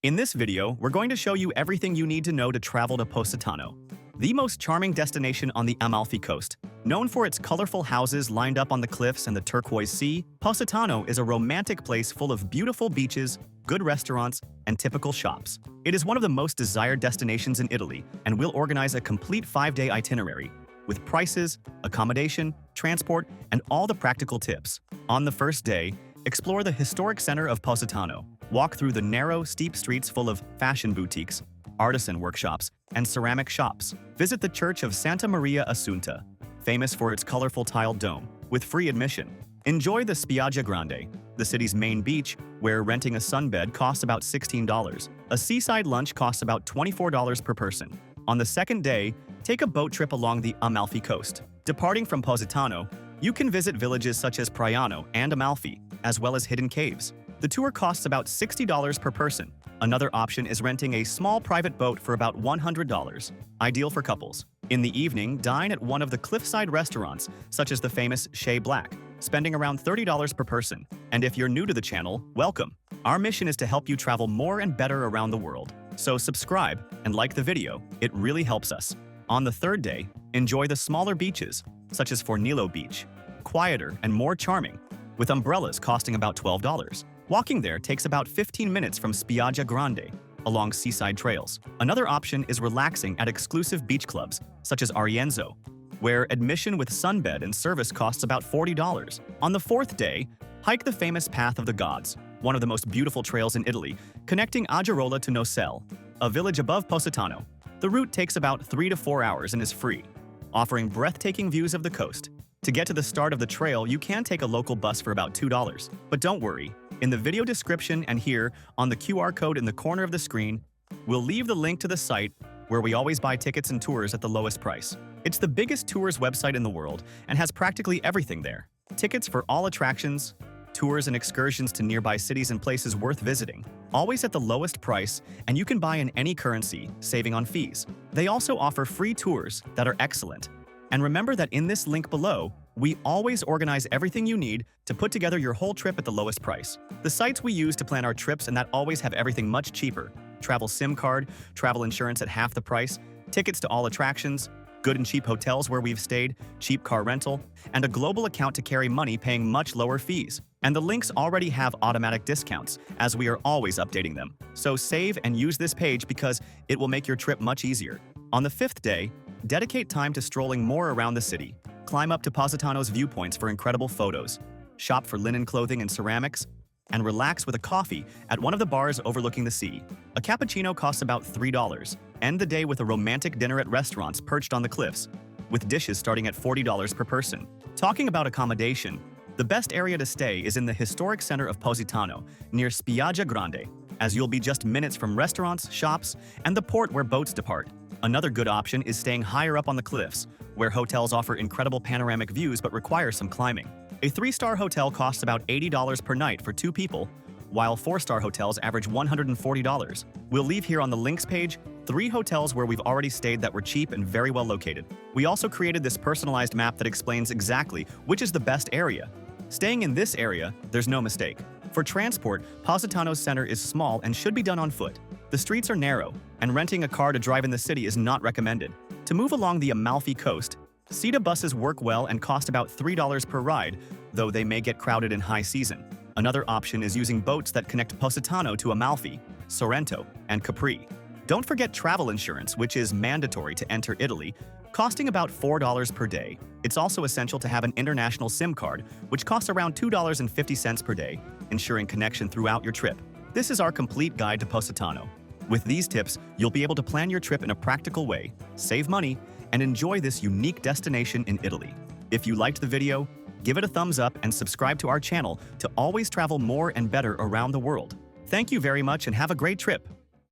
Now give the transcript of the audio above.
In this video, we're going to show you everything you need to know to travel to Positano, the most charming destination on the Amalfi Coast. Known for its colorful houses lined up on the cliffs and the turquoise sea, Positano is a romantic place full of beautiful beaches, good restaurants, and typical shops. It is one of the most desired destinations in Italy, and we'll organize a complete 5-day itinerary with prices, accommodation, transport, and all the practical tips. On the first day, explore the historic center of Positano. Walk through the narrow, steep streets full of fashion boutiques, artisan workshops, and ceramic shops. Visit the Church of Santa Maria Assunta, famous for its colorful tiled dome, with free admission. Enjoy the Spiaggia Grande, the city's main beach, where renting a sunbed costs about $16. A seaside lunch costs about $24 per person. On the second day, take a boat trip along the Amalfi Coast. Departing from Positano, you can visit villages such as Praiano and Amalfi, as well as hidden caves. The tour costs about $60 per person. Another option is renting a small private boat for about $100, ideal for couples. In the evening, dine at one of the cliffside restaurants, such as the famous Chez Black, spending around $30 per person. And if you're new to the channel, welcome. Our mission is to help you travel more and better around the world. So subscribe and like the video, it really helps us. On the third day, enjoy the smaller beaches, such as Fornillo Beach, quieter and more charming, with umbrellas costing about $12. Walking there takes about 15 minutes from Spiaggia Grande, along seaside trails. Another option is relaxing at exclusive beach clubs, such as Arienzo, where admission with sunbed and service costs about $40. On the fourth day, hike the famous Path of the Gods, one of the most beautiful trails in Italy, connecting Aggerola to Nocelle, a village above Positano. The route takes about 3 to 4 hours and is free, offering breathtaking views of the coast. To get to the start of the trail, you can take a local bus for about $2. But don't worry, in the video description and here on the QR code in the corner of the screen, we'll leave the link to the site where we always buy tickets and tours at the lowest price. It's the biggest tours website in the world and has practically everything there. Tickets for all attractions, tours and excursions to nearby cities and places worth visiting, always at the lowest price, and you can buy in any currency, saving on fees. They also offer free tours that are excellent. And remember that in this link below, we always organize everything you need to put together your whole trip at the lowest price. The sites we use to plan our trips and that always have everything much cheaper: travel SIM card, travel insurance at half the price, tickets to all attractions, good and cheap hotels where we've stayed, cheap car rental, and a global account to carry money paying much lower fees. And the links already have automatic discounts, as we are always updating them. So save and use this page because it will make your trip much easier. On the fifth day, dedicate time to strolling more around the city. Climb up to Positano's viewpoints for incredible photos, shop for linen clothing and ceramics, and relax with a coffee at one of the bars overlooking the sea. A cappuccino costs about $3. End the day with a romantic dinner at restaurants perched on the cliffs, with dishes starting at $40 per person. Talking about accommodation, the best area to stay is in the historic center of Positano, near Spiaggia Grande, as you'll be just minutes from restaurants, shops, and the port where boats depart. Another good option is staying higher up on the cliffs, where hotels offer incredible panoramic views but require some climbing. A 3-star hotel costs about $80 per night for 2 people, while 4-star hotels average $140. We'll leave here on the links page 3 hotels where we've already stayed that were cheap and very well located. We also created this personalized map that explains exactly which is the best area. Staying in this area, there's no mistake. For transport, Positano's center is small and should be done on foot. The streets are narrow, and renting a car to drive in the city is not recommended. To move along the Amalfi Coast, Cita buses work well and cost about $3 per ride, though they may get crowded in high season. Another option is using boats that connect Positano to Amalfi, Sorrento, and Capri. Don't forget travel insurance, which is mandatory to enter Italy, costing about $4 per day. It's also essential to have an international SIM card, which costs around $2.50 per day, ensuring connection throughout your trip. This is our complete guide to Positano. With these tips, you'll be able to plan your trip in a practical way, save money, and enjoy this unique destination in Italy. If you liked the video, give it a thumbs up and subscribe to our channel to always travel more and better around the world. Thank you very much and have a great trip!